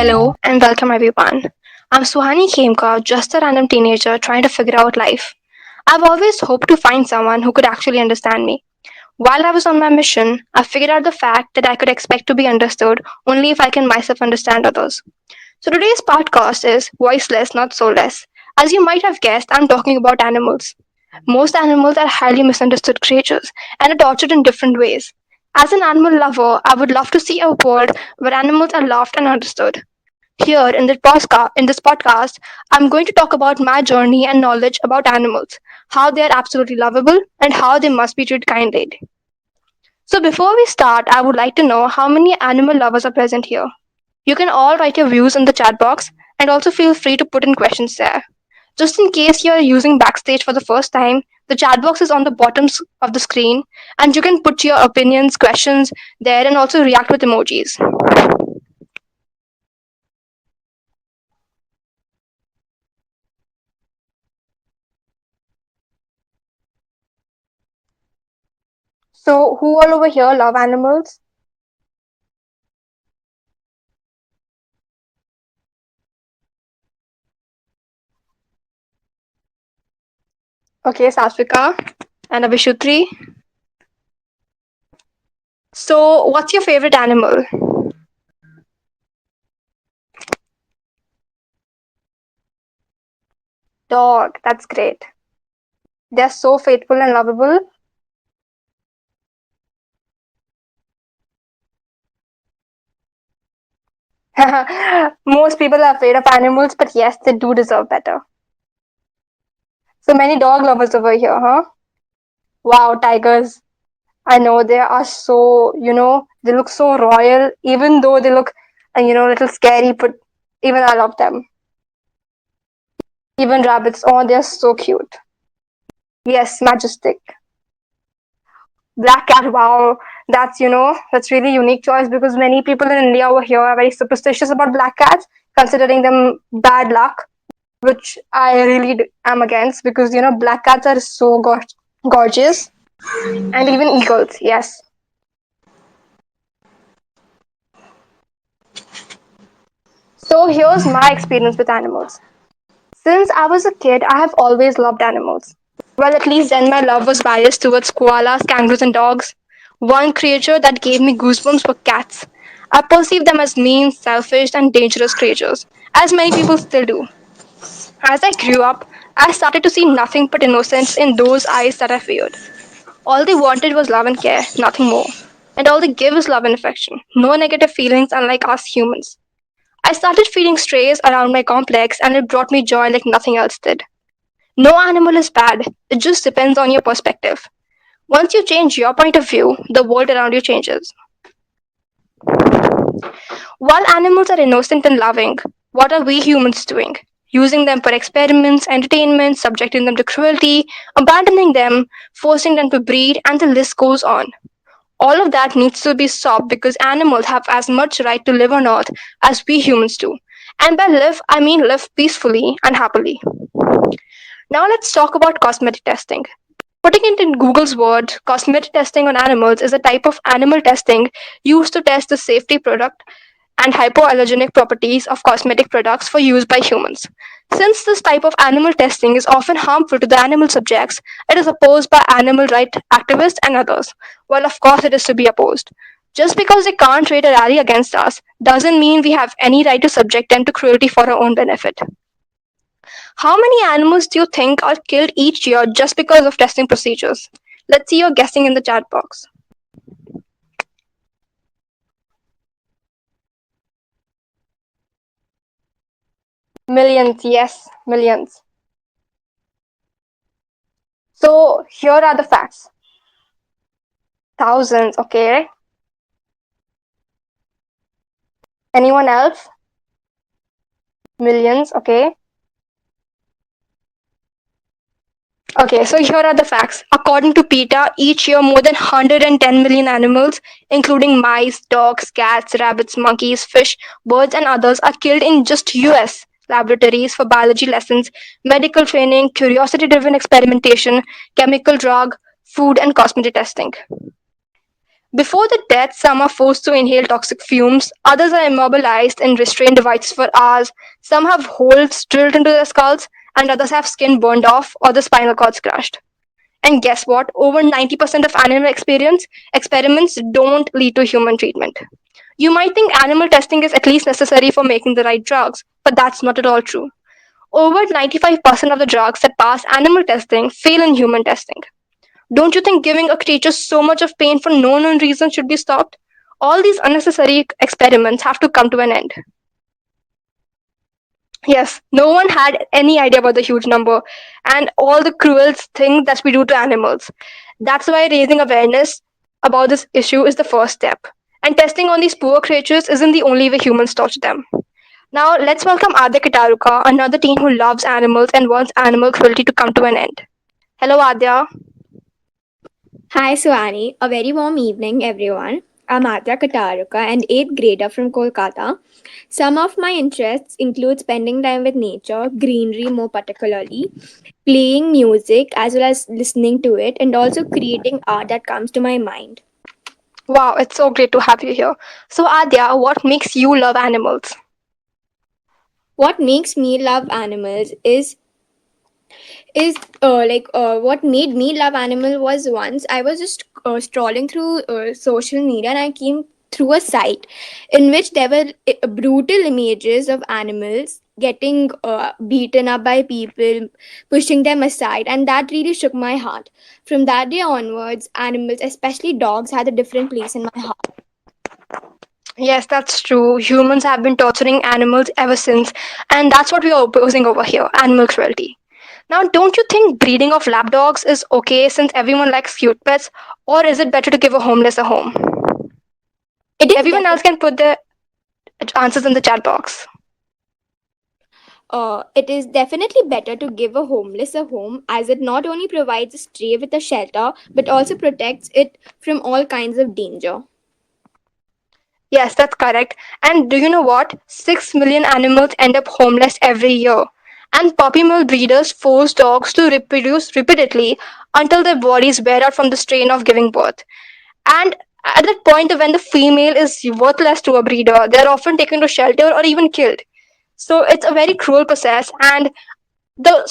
Hello and welcome everyone. I'm Suhani Khemka, just a random teenager trying to figure out life. I've always hoped to find someone who could actually understand me. While I was on my mission, I figured out the fact that I could expect to be understood only if I can myself understand others. So today's podcast is Voiceless, Not Soulless. As you might have guessed, I'm talking about animals. Most animals are highly misunderstood creatures and are tortured in different ways. As an animal lover, I would love to see a world where animals are loved and understood. Here in this podcast, I'm going to talk about my journey and knowledge about animals, how they are absolutely lovable, and how they must be treated kindly. So before we start, I would like to know how many animal lovers are present here. You can all write your views in the chat box and also feel free to put in questions there. Just in case you're using Backstage for the first time, the chat box is on the bottom of the screen and you can put your opinions, questions there and also react with emojis. So, who all over here love animals? Okay, Sasvika and Abhishutri. So, what's your favorite animal? Dog. That's great. They're so faithful and lovable. Most people are afraid of animals, but yes, they do deserve better. So many dog lovers over here, huh? Wow, tigers. I know they are so, they look so royal, even though they look, a little scary, but even I love them. Even rabbits, oh, they're so cute. Yes, majestic. Black cat, wow, that's really unique choice because many people in India over here are very superstitious about black cats, considering them bad luck, which I really am against because black cats are so gorgeous, and even eagles. Yes. So here's my experience with animals. Since I was a kid, I have always loved animals. Well, at least then my love was biased towards koalas, kangaroos, and dogs. One creature that gave me goosebumps were cats. I perceived them as mean, selfish, and dangerous creatures, as many people still do. As I grew up, I started to see nothing but innocence in those eyes that I feared. All they wanted was love and care, nothing more. And all they give is love and affection, no negative feelings, unlike us humans. I started feeding strays around my complex, and it brought me joy like nothing else did. No animal is bad, it just depends on your perspective. Once you change your point of view, the world around you changes. While animals are innocent and loving, what are we humans doing? Using them for experiments, entertainment, subjecting them to cruelty, abandoning them, forcing them to breed, and the list goes on. All of that needs to be stopped because animals have as much right to live on Earth as we humans do. And by live, I mean live peacefully and happily. Now let's talk about cosmetic testing. Putting it in Google's word, cosmetic testing on animals is a type of animal testing used to test the safety product and hypoallergenic properties of cosmetic products for use by humans. Since this type of animal testing is often harmful to the animal subjects, it is opposed by animal rights activists and others. Well, of course, it is to be opposed. Just because they can't raid a rally against us doesn't mean we have any right to subject them to cruelty for our own benefit. How many animals do you think are killed each year just because of testing procedures? Let's see your guessing in the chat box. Millions, yes, millions. So here are the facts. Thousands, okay. Anyone else? Millions, okay. Okay, so here are the facts. According to PETA, each year more than 110 million animals, including mice, dogs, cats, rabbits, monkeys, fish, birds, and others, are killed in just US laboratories for biology lessons, medical training, curiosity driven experimentation, chemical drug, food, and cosmetic testing. Before the death, some are forced to inhale toxic fumes, others are immobilized in restraint devices for hours, some have holes drilled into their skulls, and others have skin burned off or the spinal cords crushed. And guess what? Over 90% of animal experience experiments don't lead to human treatment. You might think animal testing is at least necessary for making the right drugs, but that's not at all true. Over 95% of the drugs that pass animal testing fail in human testing. Don't you think giving a creature so much of pain for no known reason should be stopped? All these unnecessary experiments have to come to an end. Yes, no one had any idea about the huge number and all the cruel things that we do to animals. That's why raising awareness about this issue is the first step. And testing on these poor creatures isn't the only way humans torture them. Now, let's welcome Adya Kitaruka, another teen who loves animals and wants animal cruelty to come to an end. Hello, Adya. Hi Suhani, a very warm evening everyone. I'm Adya Kataruka, an 8th grader from Kolkata. Some of my interests include spending time with nature, greenery more particularly, playing music as well as listening to it, and also creating art that comes to my mind. Wow, it's so great to have you here. So, Adya, what makes you love animals? What makes me love animals is what made me love animal was once I was just strolling through social media and I came through a site in which there were brutal images of animals getting beaten up by people, pushing them aside, and that really shook my heart. From that day onwards, animals, especially dogs, had a different place in my heart. Yes, that's true. Humans have been torturing animals ever since, and that's what we are opposing over here animal cruelty. Now, don't you think breeding of lap dogs is okay since everyone likes cute pets, or is it better to give a homeless a home? It is Everyone else definitely can put their answers in the chat box. it is definitely better to give a homeless a home, as it not only provides a stray with a shelter but also protects it from all kinds of danger. Yes, that's correct. And do you know what? 6 million animals end up homeless every year. And puppy mill breeders force dogs to reproduce repeatedly until their bodies wear out from the strain of giving birth. And at that point, when the female is worthless to a breeder, they're often taken to shelter or even killed. So it's a very cruel process. And the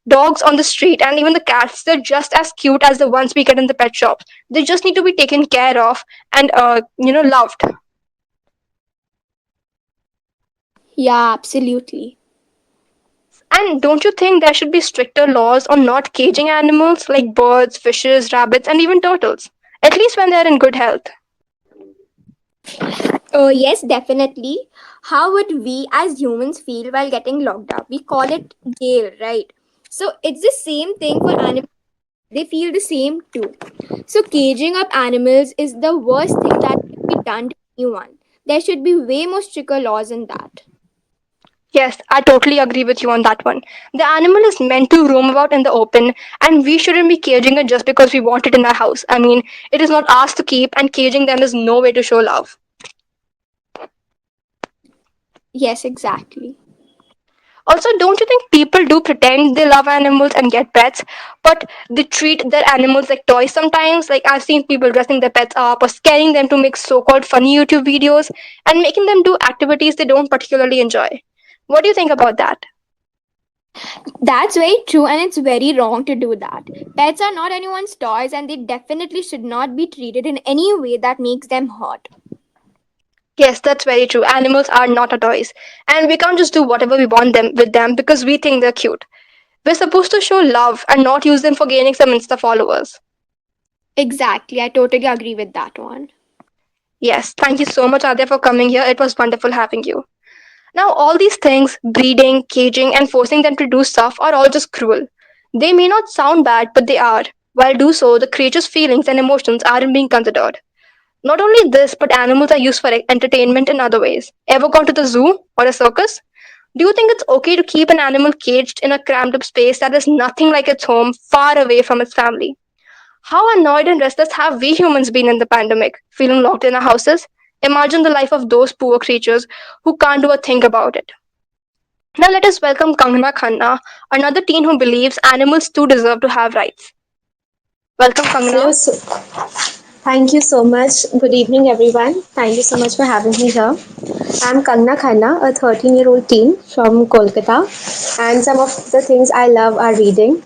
dogs on the street and even the cats, they're just as cute as the ones we get in the pet shops. They just need to be taken care of and, loved. Yeah, absolutely. And don't you think there should be stricter laws on not caging animals like birds, fishes, rabbits, and even turtles? At least when they're in good health. Yes, definitely. How would we as humans feel while getting locked up? We call it jail, right? So it's the same thing for animals. They feel the same too. So caging up animals is the worst thing that can be done to anyone. There should be way more stricter laws in that. Yes, I totally agree with you on that one. The animal is meant to roam about in the open, and we shouldn't be caging it just because we want it in our house. I mean, it is not ours to keep, and caging them is no way to show love. Yes, exactly. Also, don't you think people do pretend they love animals and get pets, but they treat their animals like toys sometimes? Like, I've seen people dressing their pets up or scaring them to make so called funny YouTube videos and making them do activities they don't particularly enjoy. What do you think about that? That's very true, and it's very wrong to do that. Pets are not anyone's toys, and they definitely should not be treated in any way that makes them hurt. Yes, that's very true. Animals are not our toys, and we can't just do whatever we want them with them because we think they're cute. We're supposed to show love and not use them for gaining some Insta followers. Exactly, I totally agree with that one. Yes, thank you so much, Adya, for coming here. It was wonderful having you. Now, all these things, breeding, caging, and forcing them to do stuff, are all just cruel. They may not sound bad, but they are. While do so, the creature's feelings and emotions aren't being considered. Not only this, but animals are used for entertainment in other ways. Ever gone to the zoo or a circus? Do you think it's okay to keep an animal caged in a cramped up space that is nothing like its home, far away from its family? How annoyed and restless have we humans been in the pandemic, feeling locked in our houses? Imagine the life of those poor creatures who can't do a thing about it. Now let us welcome Kangna Khanna, another teen who believes animals too deserve to have rights. Welcome, Hello, Kangna. Thank you so much. Good evening, everyone. Thank you so much for having me here. I'm Kangna Khanna, a 13-year-old teen from Kolkata, and some of the things I love are reading,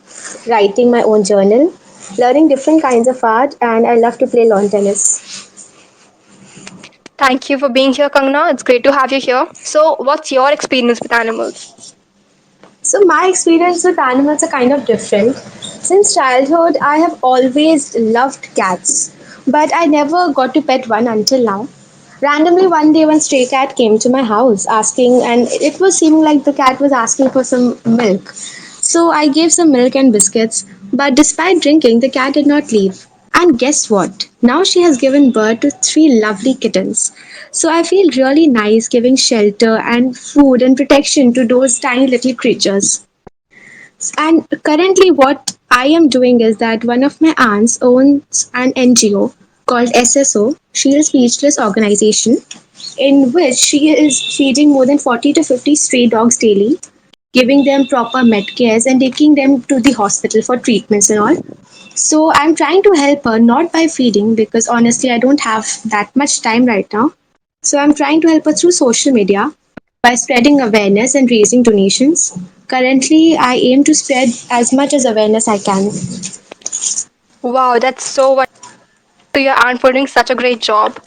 writing my own journal, learning different kinds of art, and I love to play lawn tennis. Thank you for being here, Kangna. It's great to have you here. So, what's your experience with animals? So, my experience with animals are kind of different. Since childhood, I have always loved cats, but I never got to pet one until now. Randomly, one day, one stray cat came to my house asking, and it was seeming like the cat was asking for some milk. So, I gave some milk and biscuits, but despite drinking, the cat did not leave. And guess what? Now she has given birth to three lovely kittens. So I feel really nice giving shelter and food and protection to those tiny little creatures. And currently, what I am doing is that one of my aunts owns an NGO called SSO, Shield Speechless Organization, in which she is feeding more than 40 to 50 stray dogs daily, giving them proper med cares and taking them to the hospital for treatments and all. So I'm trying to help her not by feeding because honestly I don't have that much time right now. So I'm trying to help her through social media by spreading awareness and raising donations. Currently I aim to spread as much as awareness I can. Wow, that's so wonderful to your aunt for doing such a great job.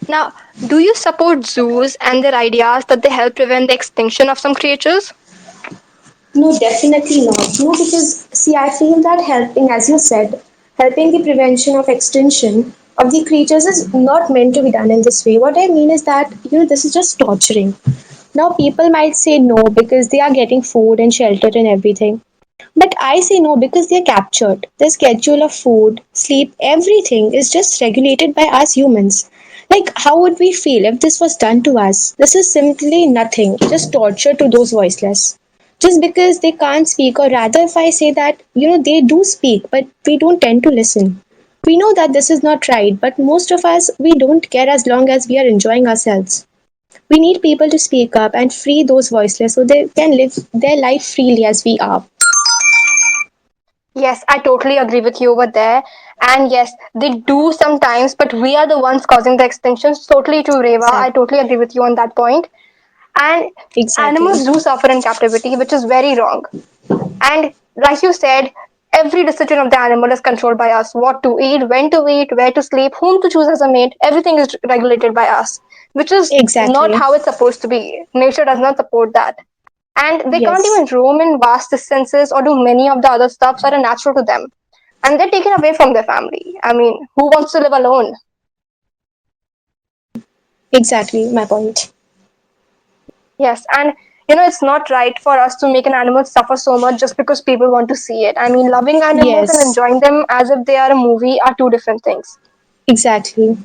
Now, do you support zoos and their ideas that they help prevent the extinction of some creatures? No, definitely not. No, because see, I feel that helping, as you said, helping the prevention of extinction of the creatures is not meant to be done in this way. What I mean is that, this is just torturing. Now, people might say no because they are getting food and shelter and everything. But I say no because they're captured. The schedule of food, sleep, everything is just regulated by us humans. Like, how would we feel if this was done to us? This is simply nothing, just torture to those voiceless. Just because they can't speak, or rather, if I say that, they do speak, but we don't tend to listen. We know that this is not right, but most of us, we don't care as long as we are enjoying ourselves. We need people to speak up and free those voiceless so they can live their life freely as we are. Yes, I totally agree with you over there. And yes, they do sometimes, but we are the ones causing the extinctions. Totally true, Reva. I Exactly. totally agree with you on that point. And Exactly. animals do suffer in captivity, which is very wrong. And like you said, every decision of the animal is controlled by us. What to eat, where to sleep, whom to choose as a mate, everything is regulated by us, which is not Exactly. how it's supposed to be. Nature does not support that. And they can't Yes. even roam in vast distances or do many of the other stuffs that are natural to them. And they're taken away from their family. I mean, who wants to live alone? Exactly. My point. Yes, and it's not right for us to make an animal suffer so much just because people want to see it. I mean, loving animals and Yes. enjoying them as if they are a movie are two different things. Exactly.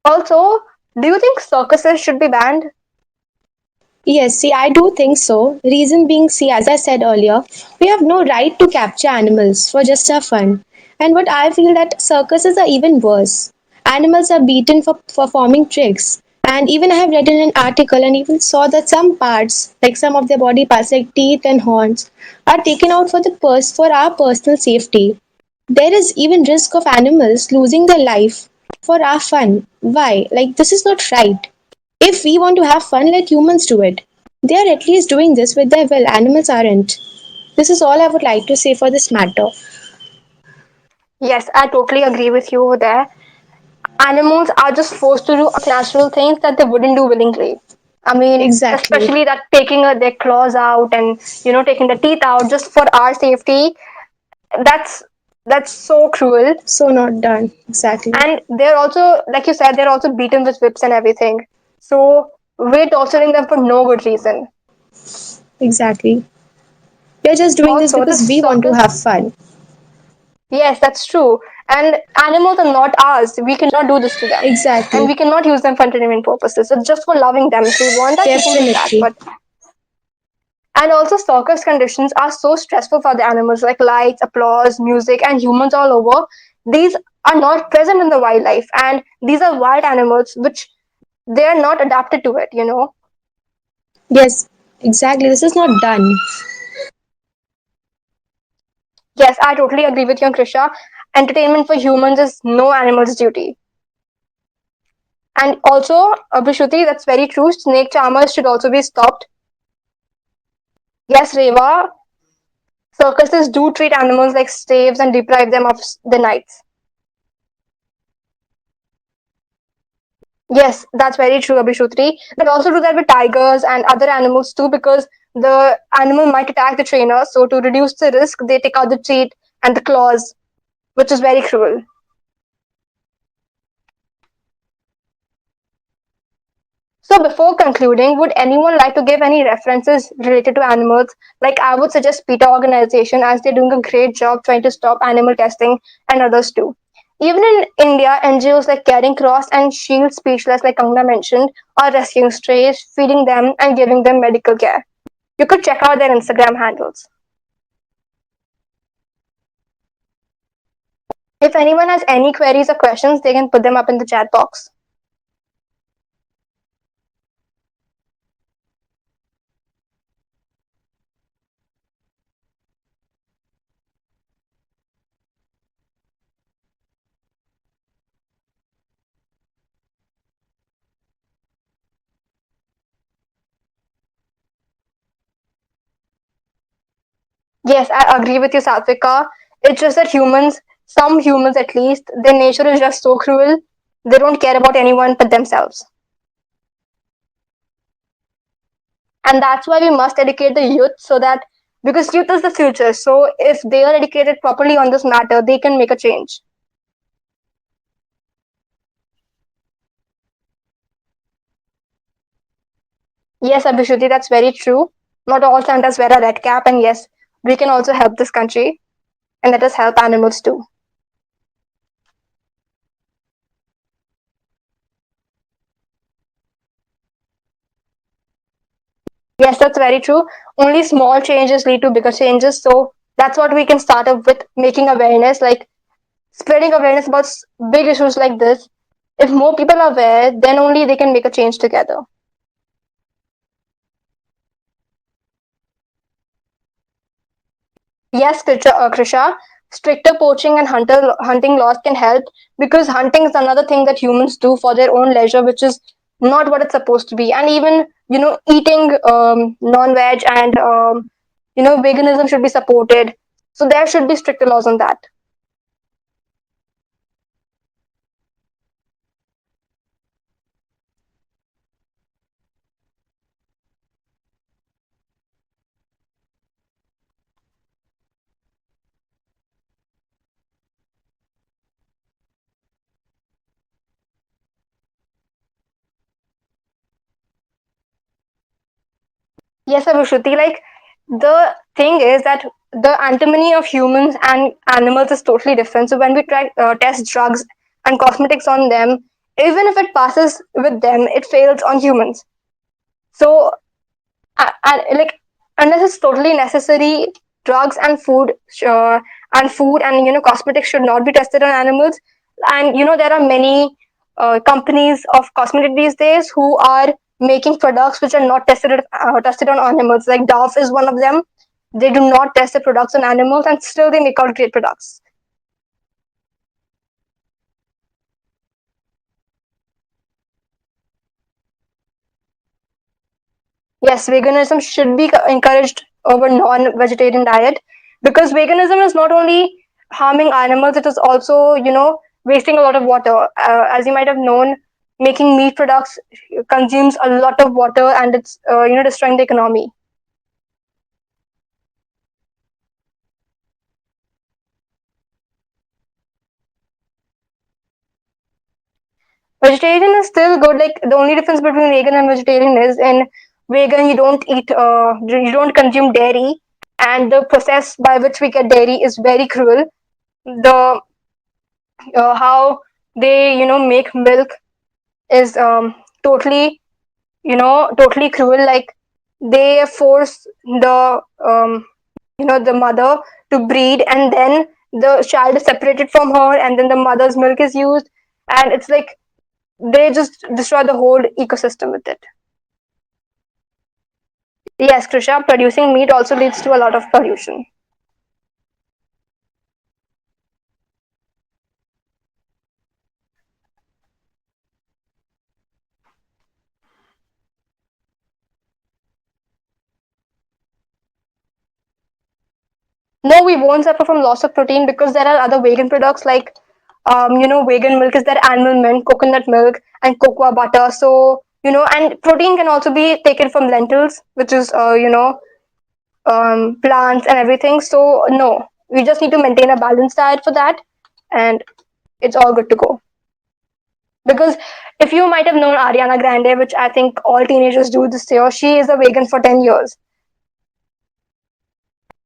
Also, do you think circuses should be banned? Yes, see, I do think so. Reason being, see, as I said earlier, we have no right to capture animals for just our fun. And what I feel that circuses are even worse. Animals are beaten for performing tricks. And even I have read in an article and even saw that some parts, like some of their body parts, like teeth and horns, are taken out for for our personal safety. There is even risk of animals losing their life for our fun. Why? Like this is not right. If we want to have fun, let humans do it. They are at least doing this with their will, animals aren't. This is all I would like to say for this matter. Yes, I totally agree with you over there. Animals are just forced to do unnatural things that they wouldn't do willingly. I mean, Exactly. especially that taking their claws out and taking the teeth out just for our safety. That's that's so cruel. So not done. Exactly. And they're also, like you said, they're also beaten with whips and everything. So we're torturing them for no good reason. Exactly. We're just doing this Also, the because we want to have circus. fun. Yes, that's true. And animals are not ours. We cannot do this to them. And Exactly. we cannot use them for entertainment purposes. It's just for loving them. If we want that, we can do that. Definitely. And also, circus conditions are so stressful for the animals, like lights, applause, music, and humans all over. These are not present in the wildlife, and these are wild animals which they are not adapted to it. Yes, exactly. This is not done. Yes, I totally agree with you, Krisha. entertainment for humans is no animal's duty. And also, Abhishruti, that's very true. Snake charmers should also be stopped. Yes, Reva, circuses do treat animals like slaves and deprive them of the nights. Yes, that's very true, Abhishruti. They also do that with tigers and other animals too, because the animal might attack the trainer. So to reduce the risk, they take out the teeth and the claws, which is very cruel. So before concluding, would anyone like to give any references related to animals? Like I would suggest PETA organization as they're doing a great job trying to stop animal testing and others too. Even in India, NGOs like Caring Cross and Shield Speechless, like Kangna mentioned, are rescuing strays, feeding them, and giving them medical care. You could check out their Instagram handles. If anyone has any queries or questions, they can put them up in the chat box. Yes, I agree with you, Satvika. It's just that humans, some humans at least, their nature is just so cruel. They don't care about anyone but themselves. And that's why we must educate the youth so that, because youth is the future. So if they are educated properly on this matter, they can make a change. Yes, Abhishruti, that's very true. Not all Santas wear a red cap, and yes, we can also help this country, and let us help animals too. Yes, that's very true. Only small changes lead to bigger changes. So that's what we can start up with, making awareness, like spreading awareness about big issues like this. If more people are aware, then only they can make a change together. Yes, Krisha, stricter poaching and hunting laws can help because hunting is another thing that humans do for their own leisure, which is not what it's supposed to be. And even eating non-veg and veganism should be supported. So there should be stricter laws on that. Yes, Abhishruti, like the thing is that the antimony of humans and animals is totally different. So when we try test drugs and cosmetics on them, even if it passes with them, it fails on humans. So like unless it's totally necessary, drugs and food and cosmetics should not be tested on animals. And there are many companies of cosmetic these days who are making products which are not tested on animals. Like Dove is one of them. They do not test the products on animals, and still they make out great products. Yes, veganism should be encouraged over non-vegetarian diet because veganism is not only harming animals, it is also, wasting a lot of water. As you might have known, making meat products consumes a lot of water and it's, destroying the economy. Vegetarian is still good. Like the only difference between vegan and vegetarian is in vegan you don't consume dairy, and the process by which we get dairy is very cruel. The how they make milk is totally cruel. Like they force the the mother to breed, and then the child is separated from her, and then the mother's milk is used, and it's like they just destroy the whole ecosystem with it. Yes, Krisha, producing meat also leads to a lot of pollution. No, we won't suffer from loss of protein because there are other vegan products like, vegan milk is there, animal milk, coconut milk, and cocoa butter. So, and protein can also be taken from lentils, which is, plants and everything. So, no, we just need to maintain a balanced diet for that, and it's all good to go. Because if you might have known Ariana Grande, which I think all teenagers do this year, she is a vegan for 10 years.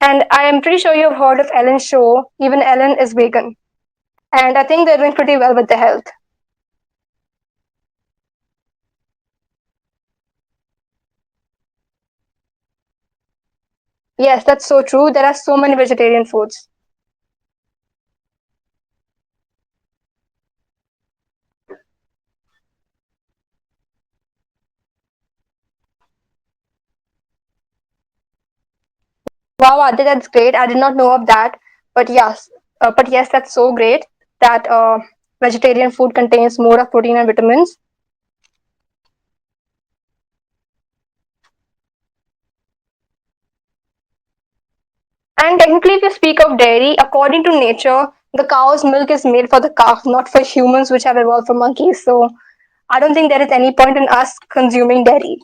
And I am pretty sure you've heard of Ellen's show. Even Ellen is vegan. And I think they're doing pretty well with their health. Yes, that's so true. There are so many vegetarian foods. Wow, Adi, that's great. I did not know of that. But yes, that's so great that vegetarian food contains more of protein and vitamins. And technically, if you speak of dairy, according to nature, the cow's milk is made for the calf, not for humans, which have evolved from monkeys. So I don't think there is any point in us consuming dairy.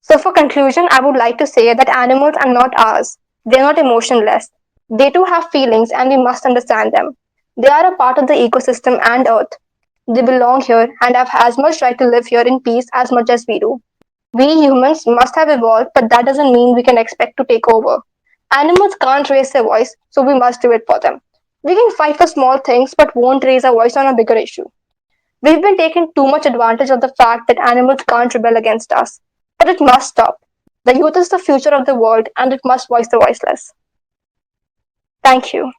So, for conclusion, I would like to say that animals are not ours. They are not emotionless. They too have feelings, and we must understand them. They are a part of the ecosystem and Earth. They belong here and have as much right to live here in peace as much as we do. We humans must have evolved, but that doesn't mean we can expect to take over. Animals can't raise their voice, so we must do it for them. We can fight for small things, but won't raise our voice on a bigger issue. We've been taking too much advantage of the fact that animals can't rebel against us. But it must stop. The youth is the future of the world, and it must voice the voiceless. Thank you.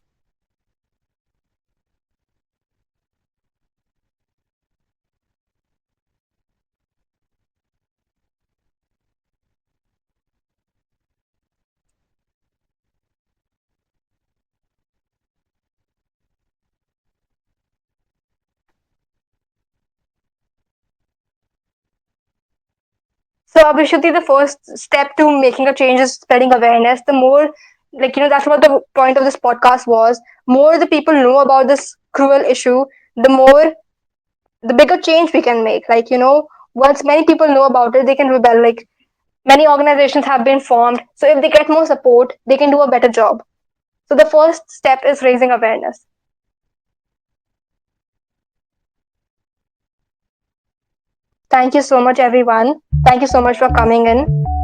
So, Abhishuti, the first step to making a change is spreading awareness. The more, that's what the point of this podcast was. More the people know about this cruel issue, the bigger change we can make. Once many people know about it, they can rebel. Like, many organizations have been formed. So, if they get more support, they can do a better job. So, the first step is raising awareness. Thank you so much, everyone. Thank you so much for coming in.